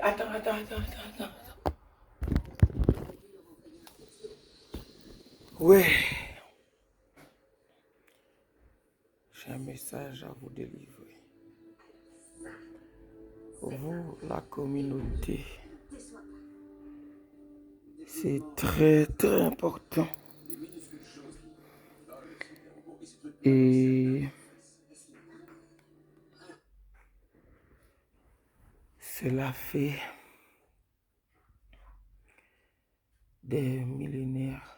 Attends. Ouais, j'ai un message à vous délivrer. Vous, la communauté, c'est très important. Et cela fait des millénaires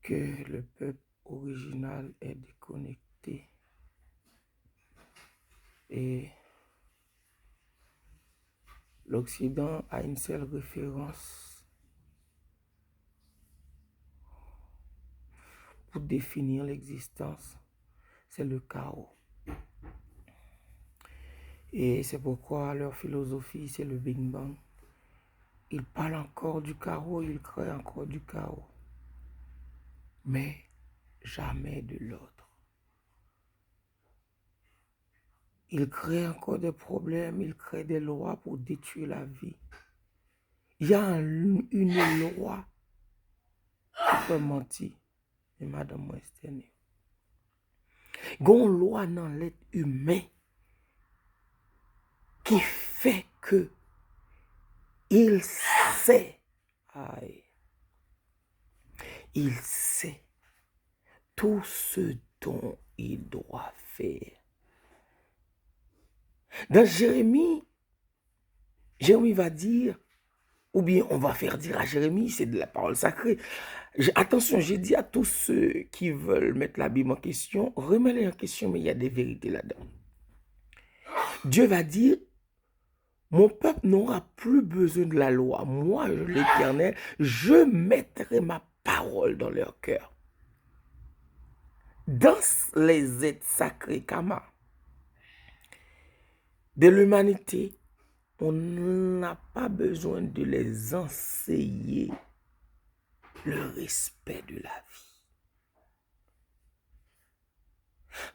que le peuple original est déconnecté. Et l'Occident a une seule référence pour définir l'existence, c'est le chaos. Et c'est pourquoi leur philosophie, c'est le Big Bang. Ils parlent encore du chaos, ils créent encore du chaos. Mais jamais de l'autre. Ils créent encore des problèmes, ils créent des lois pour détruire la vie. Il y a une loi qui peut mentir. Et madame Western. Il y a une loi dans l'être humain qui fait que il sait, il sait tout ce dont il doit faire. Dans Jérémie va dire, ou bien on va faire dire à Jérémie, c'est de la parole sacrée. Attention, j'ai dit à tous ceux qui veulent mettre la Bible en question, remets-les en question, mais il y a des vérités là-dedans. Dieu va dire, mon peuple n'aura plus besoin de la loi. Moi, l'Éternel, je mettrai ma parole dans leur cœur. Dans les êtres sacrés, Kama, de l'humanité, on n'a pas besoin de les enseigner le respect de la vie.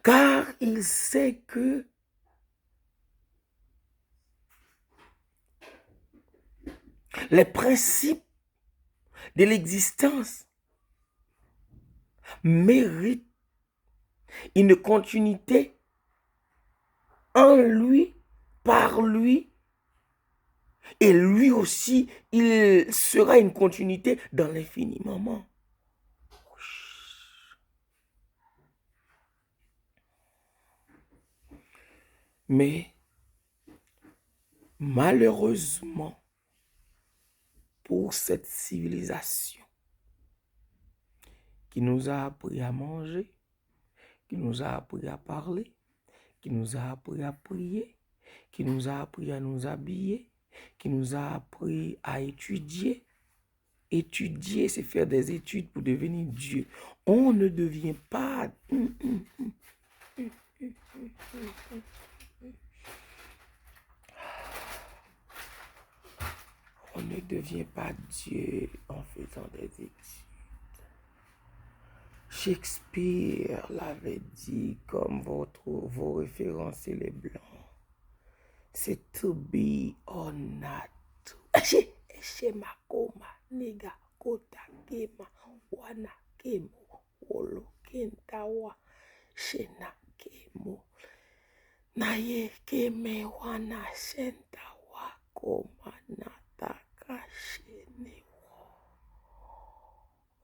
Car il sait que les principes de l'existence méritent une continuité en lui, par lui, et lui aussi, il sera une continuité dans l'infiniment. Mais malheureusement, pour cette civilisation qui nous a appris à manger, qui nous a appris à parler, qui nous a appris à prier, qui nous a appris à nous habiller, qui nous a appris à étudier. Étudier, c'est faire des études pour devenir Dieu. On ne devient pas... On ne devient pas Dieu en faisant des études. Shakespeare l'avait dit comme vos références, c'est les blancs. C'est to be or not to. Eshe makoma, nega, kota, kema, wana, kemo, wolo, kentawa, shena, kemo. Naye, keme, wana, shentawa, koma, nataka, shene.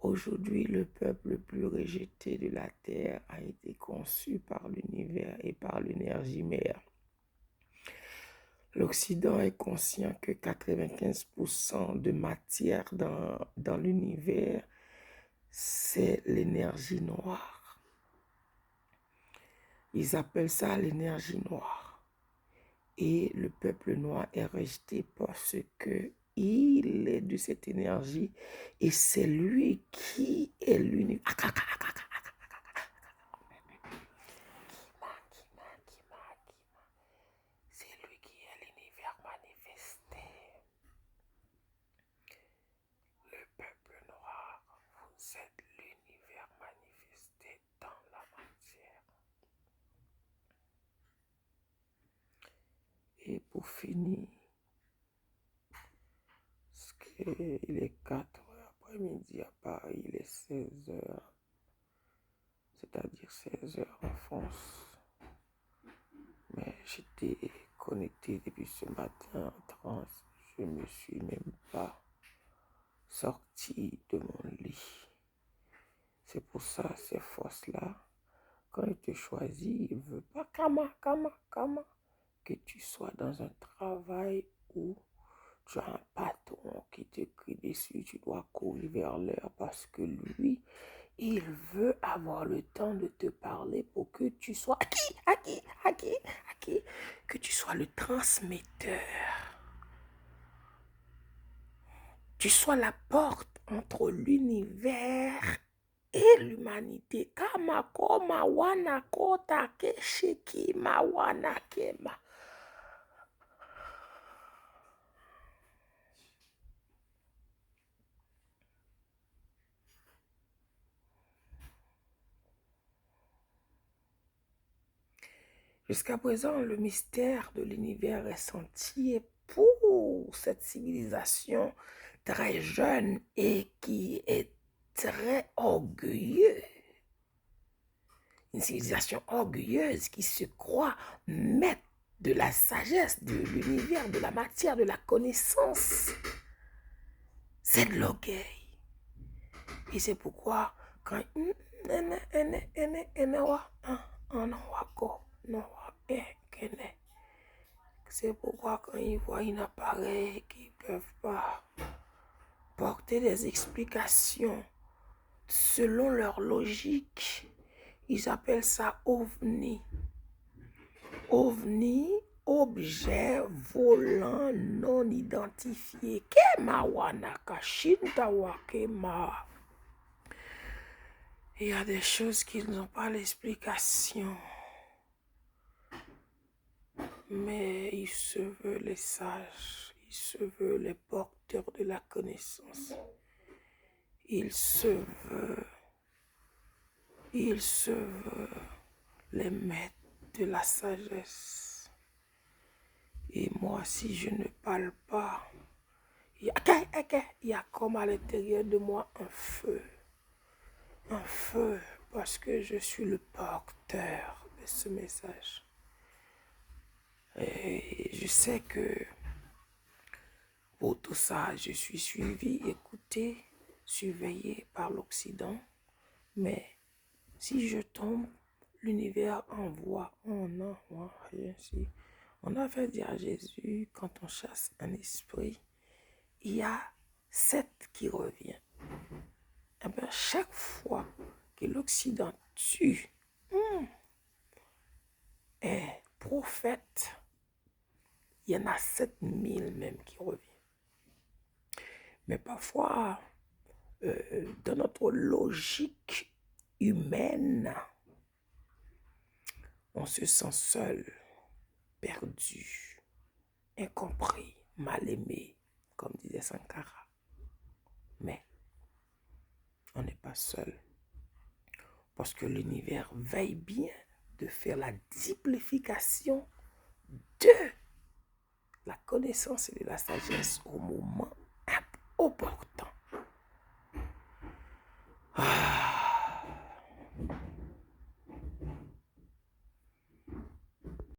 Aujourd'hui, le peuple le plus rejeté de la terre a été conçu par l'univers et par l'énergie mère. L'Occident est conscient que 95% de matière dans l'univers, c'est l'énergie noire. Ils appellent ça l'énergie noire. Et le peuple noir est rejeté parce que il est de cette énergie et c'est lui qui est l'univers. C'est lui qui est l'univers manifesté. Le peuple noir, vous êtes l'univers manifesté dans la matière. Et pour finir, parce qu'il est 4 heures après-midi à Paris, il est 16 heures, c'est-à-dire 16 heures en France. Mais j'étais connecté depuis ce matin en transe. Je ne me suis même pas sorti de mon lit. C'est pour ça, ces forces-là, quand il te choisit, il ne veut pas que tu sois dans un travail où tu as un patron qui te crie dessus, tu dois courir vers l'heure parce que lui, il veut avoir le temps de te parler pour que tu sois que tu sois le transmetteur. Tu sois la porte entre l'univers et l'humanité. Kamako mawana kota keshiki mawana kema. Jusqu'à présent, le mystère de l'univers est senti pour cette civilisation très jeune et qui est très orgueilleuse. Une civilisation orgueilleuse qui se croit maître de la sagesse, de l'univers, de la matière, de la connaissance. C'est de l'orgueil. Et c'est pourquoi quand c'est pourquoi quand ils voient un appareil qui ne peuvent pas porter des explications selon leur logique, ils appellent ça OVNI. OVNI, objet volant non identifié. Il y a des choses qui n'ont pas l'explication. Mais ils se veulent les sages, ils se veulent les porteurs de la connaissance. Ils se veulent les maîtres de la sagesse. Et moi, si je ne parle pas, il y a comme à l'intérieur de moi un feu, parce que je suis le porteur de ce message. Et je sais que pour tout ça, je suis suivi, écouté, surveillé par l'Occident. Mais si je tombe, l'univers envoie, ainsi. On avait dit à Jésus, quand on chasse un esprit, il y a 7 qui revient. Et bien, chaque fois que l'Occident tue un prophète, il y en a 7000 même qui reviennent. Mais parfois, dans notre logique humaine, on se sent seul, perdu, incompris, mal aimé, comme disait Sankara. Mais on n'est pas seul, parce que l'univers veille bien de faire la simplification de la connaissance et de la sagesse au moment opportun.